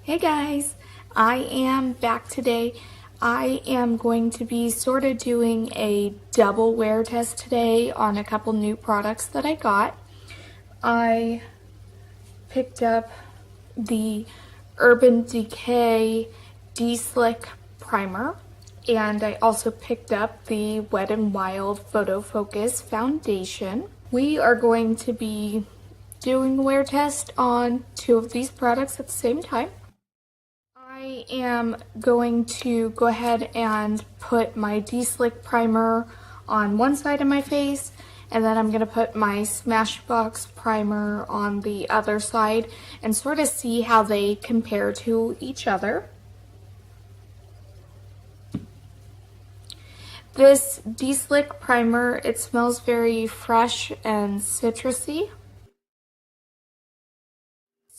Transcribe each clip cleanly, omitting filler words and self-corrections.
Hey guys, I am back today. I am going to be sort of doing a double wear test today on a couple new products that I got. I picked up the Urban Decay De-Slick Primer, and I also picked up the Wet n Wild Photofocus Foundation. We are going to be doing a wear test on two of these products at the same time. I am going to go ahead and put my De-Slick primer on one side of my face, and then I'm going to put my Smashbox primer on the other side and sort of see how they compare to each other. This De-Slick primer, it smells very fresh and citrusy.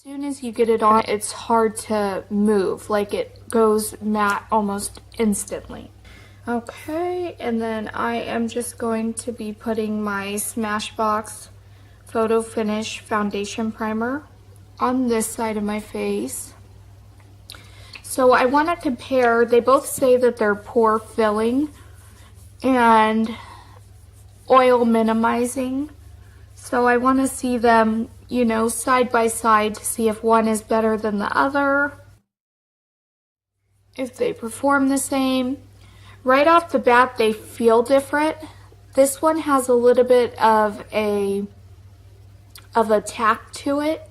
As soon as you get it on, it's hard to move, like it goes matte almost instantly. Okay, and then I am just going to be putting my Smashbox Photo Finish Foundation Primer on this side of my face. So I want to compare, they both say that they're pore filling and oil minimizing. So I want to see them, you know, side by side to see if one is better than the other, if they perform the same. Right off the bat, they feel different. This one has a little bit of a tack to it,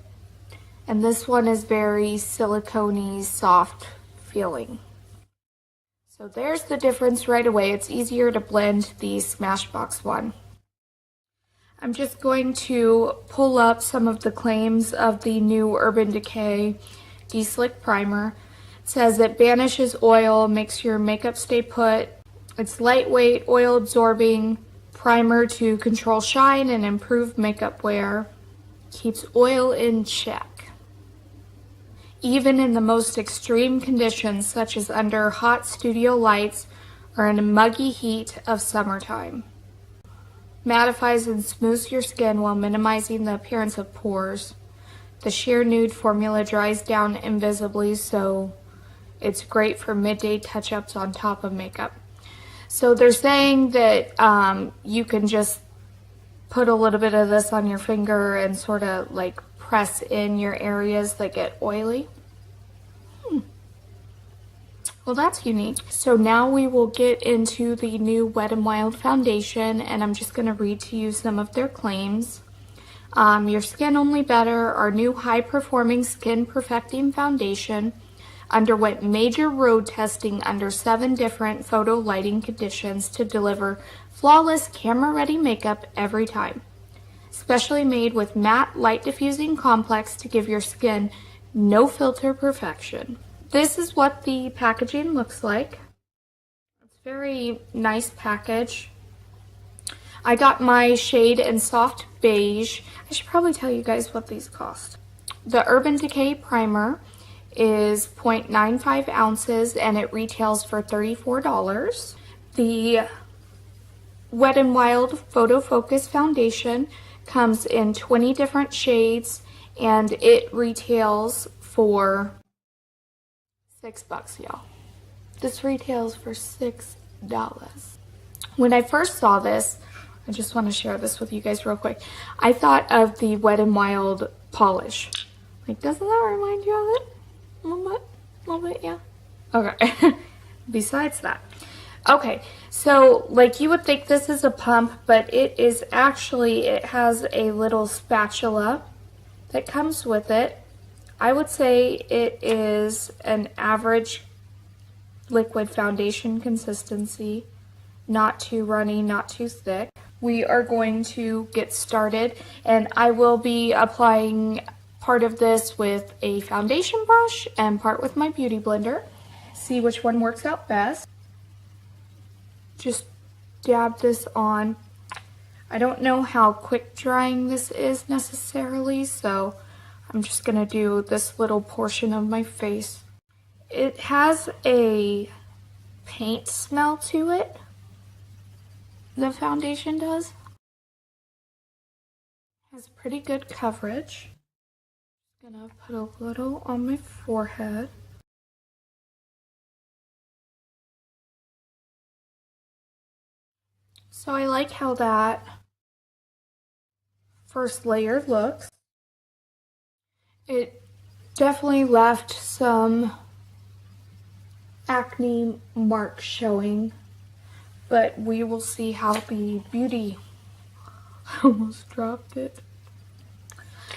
and this one is very silicone-y, soft feeling. So there's the difference right away. It's easier to blend the Smashbox one. I'm just going to pull up some of the claims of the new Urban Decay De-Slick Primer. It says it banishes oil, makes your makeup stay put. It's lightweight, oil absorbing primer to control shine and improve makeup wear. Keeps oil in check, even in the most extreme conditions, such as under hot studio lights or in a muggy heat of summertime. Mattifies and smooths your skin while minimizing the appearance of pores. The sheer nude formula dries down invisibly, so it's great for midday touch-ups on top of makeup. So they're saying that you can just put a little bit of this on your finger and sort of like press in your areas that get oily. Well, that's unique. So now we will get into the new Wet n Wild foundation, and I'm just going to read to you some of their claims. Your skin only better, our new high-performing skin perfecting foundation underwent major road testing under 7 different photo lighting conditions to deliver flawless camera-ready makeup every time. Specially made with matte light diffusing complex to give your skin no filter perfection. This is what the packaging looks like. It's a very nice package. I got my shade in soft beige. I should probably tell you guys what these cost. The Urban Decay Primer is 0.95 ounces and it retails for $34. The Wet n Wild Photo Focus Foundation comes in 20 different shades and it retails for $6, y'all. This retails for $6. When I first saw this, I just want to share this with you guys real quick. I thought of the Wet n Wild polish. Like, doesn't that remind you of it? A little bit, yeah. Okay. Besides that. Okay, so like you would think this is a pump, but it is actually, it has a little spatula that comes with it. I would say it is an average liquid foundation consistency, not too runny, not too thick. We are going to get started, and I will be applying part of this with a foundation brush and part with my beauty blender. See which one works out best. Just dab this on. I don't know how quick drying this is necessarily, so I'm just going to do this little portion of my face. It has a paint smell to it. The foundation does. Has pretty good coverage. Gonna put a little on my forehead. So I like how that first layer looks. It definitely left some acne marks showing, but we will see how the beauty almost dropped it.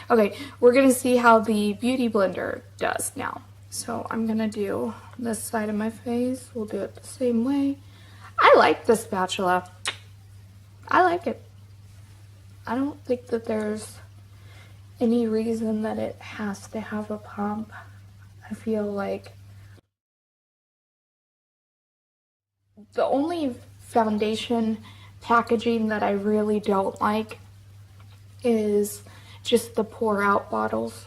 Okay, we're gonna see how the Beauty Blender does now. So I'm gonna do this side of my face. We'll do it the same way. I like the spatula. I like it. I don't think that there's any reason that it has to have a pump. I feel like the only foundation packaging that I really don't like is just the pour out bottles.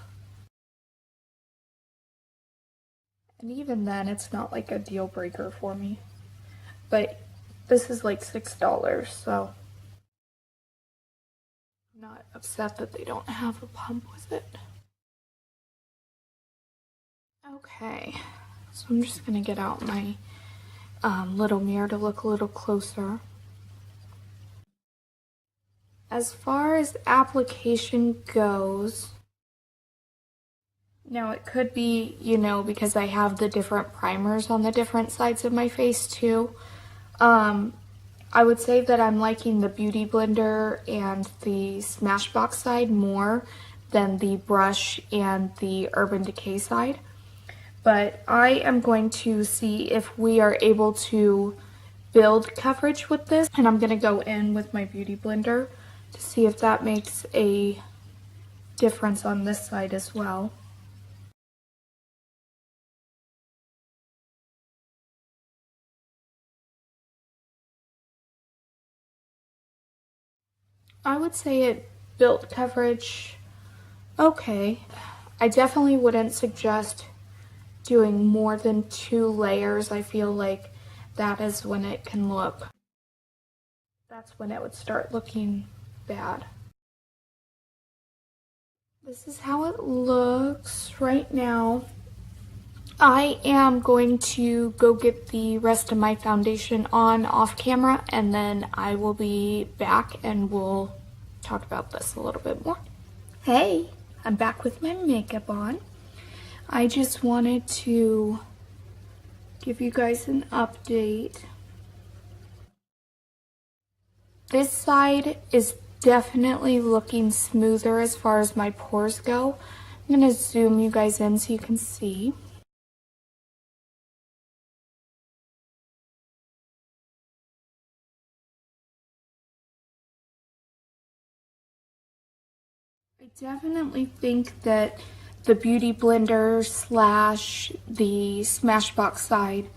And even then, it's not like a deal breaker for me. But this is like $6, so I'm not upset that they don't have a pump with it. Okay, so I'm just gonna get out my little mirror to look a little closer. As far as application goes, now it could be, you know, because I have the different primers on the different sides of my face too. I would say that I'm liking the Beauty Blender and the Smashbox side more than the brush and the Urban Decay side. But I am going to see if we are able to build coverage with this, and I'm going to go in with my Beauty Blender to see if that makes a difference on this side as well. I would say it built coverage okay. I definitely wouldn't suggest doing more than 2 layers. I feel like that is when it can look, that's when it would start looking bad. This is how it looks right now. I am going to go get the rest of my foundation on off camera, and then I will be back and we'll talk about this a little bit more. Hey, I'm back with my makeup on. I just wanted to give you guys an update. This side is definitely looking smoother as far as my pores go. I'm going to zoom you guys in so you can see. I definitely think that the Beauty Blender slash the Smashbox side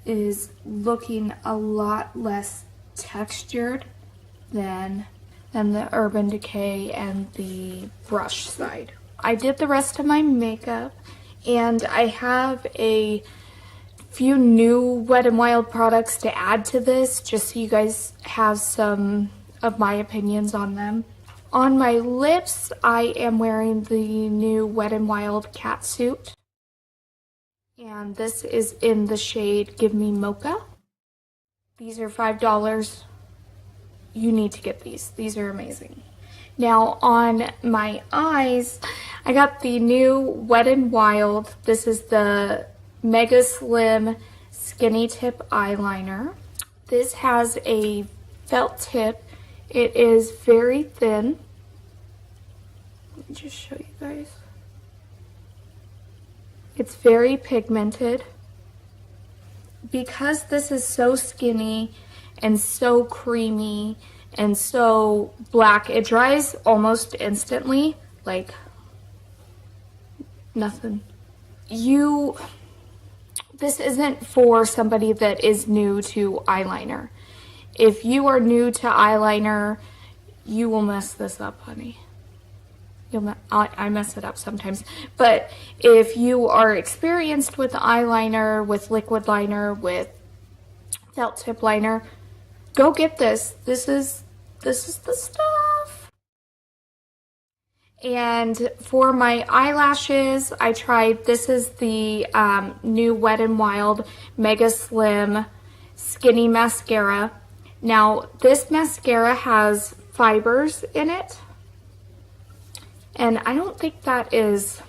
is looking a lot less textured than the Urban Decay and the brush side. I did the rest of my makeup, and I have a few new Wet n Wild products to add to this, just so you guys have some of my opinions on them. On my lips, I am wearing the new Wet n Wild Catsuit, and this is in the shade Give Me Mocha. These are $5. You need to get these. These are amazing. Now on my eyes, I got the new Wet n Wild. This is the Mega Slim Skinny Tip Eyeliner. This has a felt tip. It is very thin. Let me just show you guys. It's very pigmented. Because this is so skinny and so creamy and so black, it dries almost instantly, like nothing. This isn't for somebody that is new to eyeliner. If you are new to eyeliner, you will mess this up, honey. I mess it up sometimes. But if you are experienced with eyeliner, with liquid liner, with felt tip liner, go get this. This is the stuff. And for my eyelashes, I tried, this is the new Wet n Wild Mega Slim Skinny Mascara. Now, this mascara has fibers in it, and I don't think that is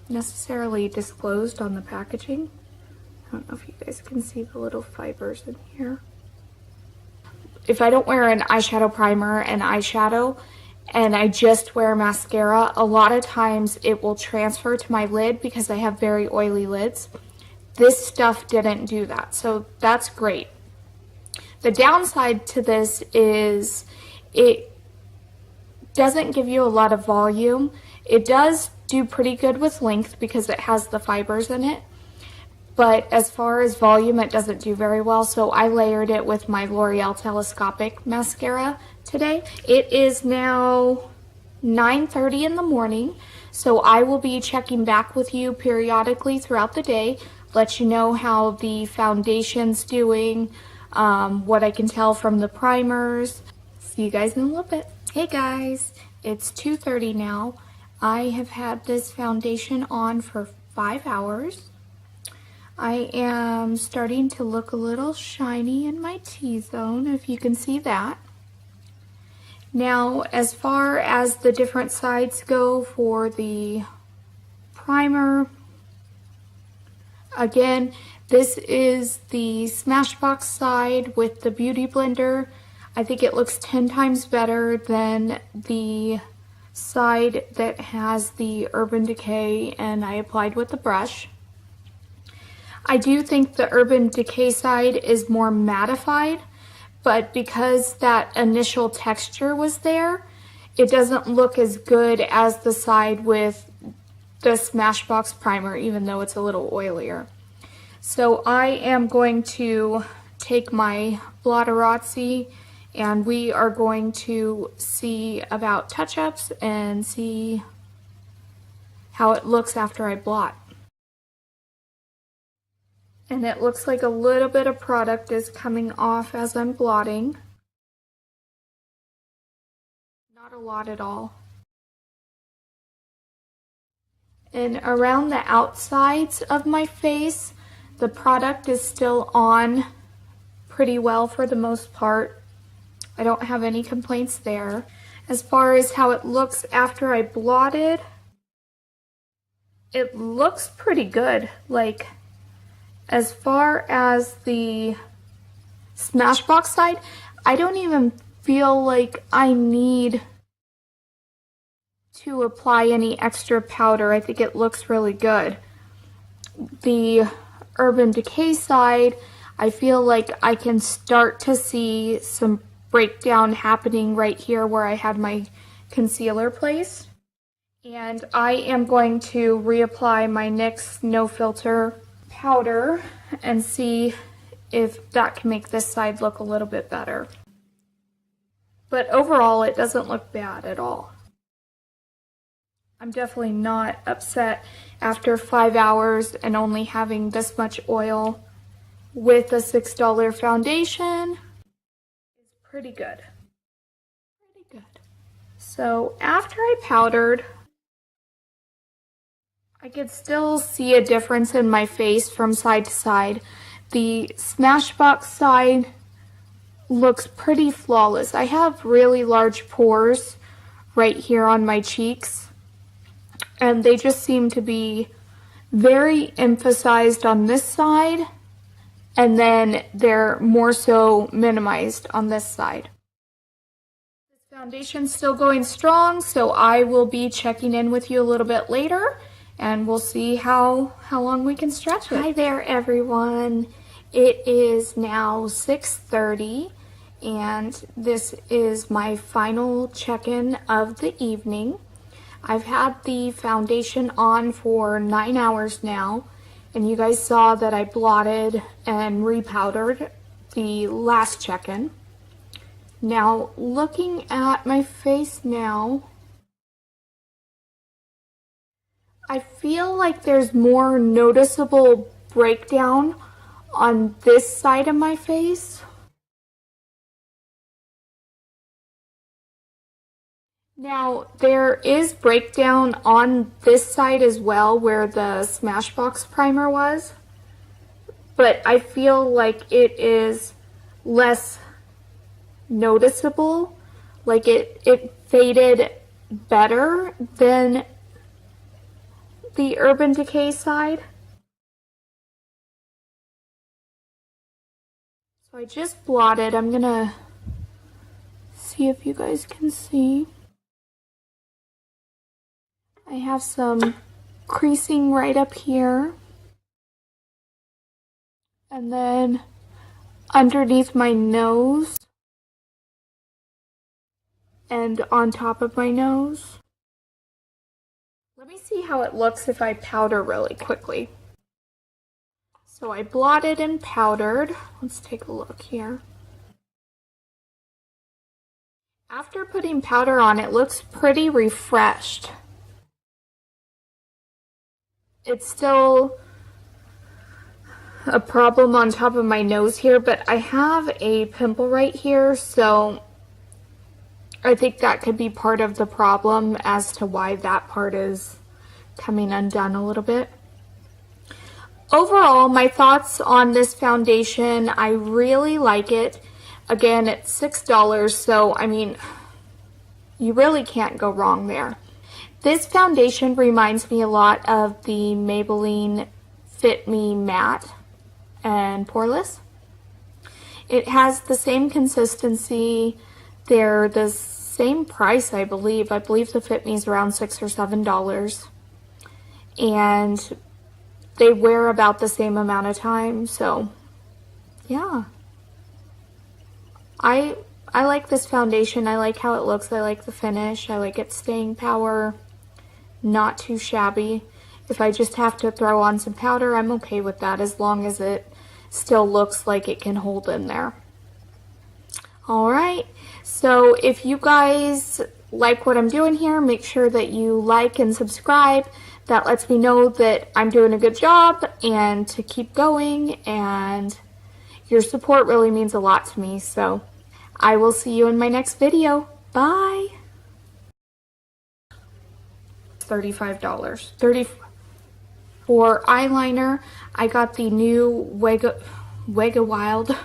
necessarily disclosed on the packaging. I don't know if you guys can see the little fibers in here. If I don't wear an eyeshadow primer and eyeshadow, and I just wear mascara, a lot of times it will transfer to my lid because I have very oily lids. This stuff didn't do that, so that's great. The downside to this is it doesn't give you a lot of volume. It does do pretty good with length because it has the fibers in it, but as far as volume, it doesn't do very well, so I layered it with my L'Oreal Telescopic Mascara today. It is now 9:30 in the morning, so I will be checking back with you periodically throughout the day, let you know how the foundation's doing, what I can tell from the primers. See you guys in a little bit. Hey guys, it's 2:30 now. I have had this foundation on for 5 hours. I am starting to look a little shiny in my T-zone, if you can see that. Now, as far as the different sides go for the primer, again, this is the Smashbox side with the Beauty Blender. I think it looks 10 times better than the side that has the Urban Decay, and I applied with the brush. I do think the Urban Decay side is more mattified, but because that initial texture was there, it doesn't look as good as the side with the Smashbox primer, even though it's a little oilier. So I am going to take my Blotterazzi, and we are going to see about touch-ups and see how it looks after I blot. And it looks like a little bit of product is coming off as I'm blotting. Not a lot at all. And around the outsides of my face, the product is still on pretty well for the most part. I don't have any complaints there. As far as how it looks after I blotted, it looks pretty good. Like, as far as the Smashbox side, I don't even feel like I need to apply any extra powder. I think it looks really good. The Urban Decay side, I feel like I can start to see some breakdown happening right here where I had my concealer placed. And I am going to reapply my NYX No Filter powder and see if that can make this side look a little bit better. But overall, it doesn't look bad at all. I'm definitely not upset after 5 hours and only having this much oil with a $6 foundation. It's pretty good. Pretty good. So after I powdered, I could still see a difference in my face from side to side. The Smashbox side looks pretty flawless. I have really large pores right here on my cheeks, and they just seem to be very emphasized on this side, and then they're more so minimized on this side. This foundation's still going strong, so I will be checking in with you a little bit later, and we'll see how long we can stretch it. Hi there, everyone. It is now 6:30, and this is my final check-in of the evening. I've had the foundation on for 9 hours now, and you guys saw that I blotted and repowdered the last check-in. Now, looking at my face now, I feel like there's more noticeable breakdown on this side of my face. Now, there is breakdown on this side as well where the Smashbox primer was, but I feel like it is less noticeable, like it faded better than the Urban Decay side. So I just blotted. I'm gonna see if you guys can see. I have some creasing right up here. And then underneath my nose and on top of my nose. Let me see how it looks if I powder really quickly. So I blotted and powdered. Let's take a look here. After putting powder on, it looks pretty refreshed. It's still a problem on top of my nose here, but I have a pimple right here, so I think that could be part of the problem as to why that part is coming undone a little bit. Overall, my thoughts on this foundation, I really like it. Again, it's $6, so I mean, you really can't go wrong there. This foundation reminds me a lot of the Maybelline Fit Me Matte and Poreless. It has the same consistency. They're the same price, I believe. I believe the Fit Me is around $6 or $7. And they wear about the same amount of time, so yeah. I like this foundation. I like how it looks. I like the finish. I like its staying power. Not too shabby. If I just have to throw on some powder, I'm okay with that as long as it still looks like it can hold in there. Alright, so if you guys like what I'm doing here, make sure that you like and subscribe. That lets me know that I'm doing a good job and to keep going, and your support really means a lot to me. So I will see you in my next video. Bye! $35. For eyeliner, I got the new Wega Wild